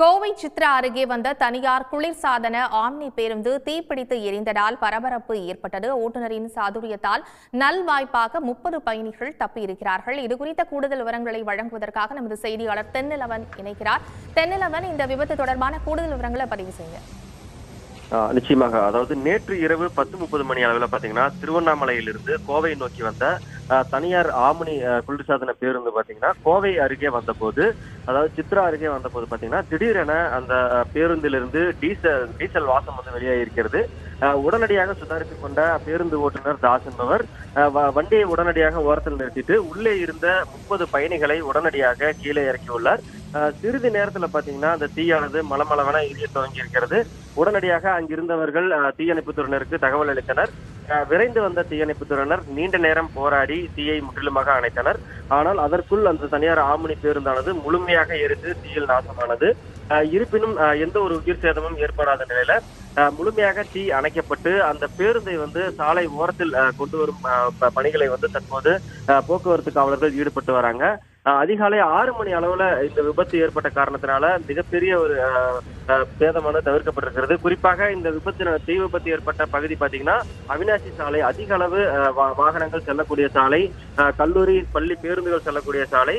கோவை சித்ரா அருகே வந்த தனியார் குளிர்சாதன ஆம்னி பேருந்து தீப்பிடித்து எரிந்ததால் பரபரப்பு ஏற்பட்டது. ஓட்டுநரின் சாதுரியத்தால் நல்வாய்ப்பாக 30 பயணிகள் தப்பியிருக்கிறார்கள். இதுகுறித்த கூடுதல் விவரங்களை வழங்குவதற்காக நமது செய்தியாளர் தென்னிலவன் இணைக்கிறார். தென்னிலவன், இந்த விபத்து தொடர்பான கூடுதல் விவரங்களை பதிவு செய்யுங்க. நிச்சயமாக. அதாவது நேற்று இரவு 10:30 மணி அளவில் பாத்தீங்கன்னா திருவண்ணாமலையிலிருந்து கோவை நோக்கி வந்த தனியார் ஆம்னி குளிர்சாதன பேருந்து பாத்தீங்கன்னா கோவை அருகே வந்தபோது, அதாவது சித்ரா அருகே வந்தபோது பாத்தீங்கன்னா திடீரென அந்த பேருந்திலிருந்து டீசல் வாசம் வந்து வெளியாகி இருக்கிறது. உடனடியாக சுதாரித்துக் கொண்ட பேருந்து ஓட்டுநர் தாஸ் என்பவர் வண்டியை உடனடியாக ஓரத்தில் நிறுத்திட்டு உள்ளே இருந்த 30 பயணிகளை உடனடியாக கீழே இறக்கியுள்ளார். சிறிது நேரத்துல பாத்தீங்கன்னா அந்த தீயானது மளமளவென எரிய துவங்கி இருக்கிறது. உடனடியாக அங்கிருந்தவர்கள் தீயணைப்புத்துறையினருக்கு தகவல் அளித்தனர். விரைந்து வந்த தீயணைப்புத்துறையினர் நீண்ட நேரம் போராடி தீயை முற்றிலுமாக அணைத்தனர். ஆனால் அதற்குள் அந்த தனியார் ஆம்னி பேருந்தானது முழுமையாக எரிந்து தீயில் நாசமானது. இருப்பினும் எந்த ஒரு உயிர் சேதமும் ஏற்படாத நிலையில முழுமையாக தீ அணைக்கப்பட்டு அந்த பேருந்தை வந்து சாலை ஓரத்தில் கொண்டு வரும் பணிகளை வந்து தற்போது போக்குவரத்து காவலர்கள் ஈடுபட்டு வராங்க. அதிகாலை 6 மணி அளவுல இந்த விபத்து ஏற்பட்ட காரணத்தினால மிகப்பெரிய ஒரு சேதமானது தவிர்க்கப்பட்டிருக்கிறது. குறிப்பாக இந்த தீ விபத்து ஏற்பட்ட பகுதி பாத்தீங்கன்னா அவினாசி சாலை, அதிக அளவு வாகனங்கள் செல்லக்கூடிய சாலை, கல்லூரி பள்ளி பேருந்துகள் செல்லக்கூடிய சாலை.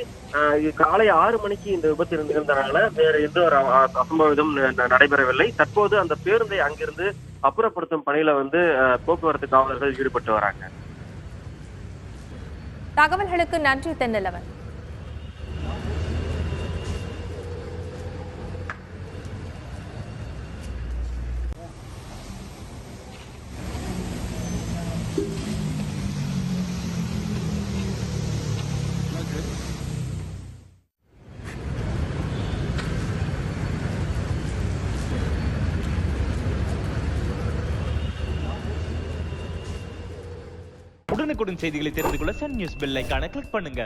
காலை 6 மணிக்கு இந்த விபத்து இருந்ததுனால வேற எந்த ஒரு அசம்பாவிதம் நடைபெறவில்லை. தற்போது அந்த பேருந்தை அங்கிருந்து அப்புறப்படுத்தும் பணியில வந்து போக்குவரத்து காவலர்கள் ஈடுபட்டு வராங்க. தகவல்களுக்கு நன்றி தென்னிலவன். உடனுக்குடன் செய்திகளை தெரிந்து கொள்ள சன் நியூஸ் பெல் ஐகானை கிளிக் பண்ணுங்க.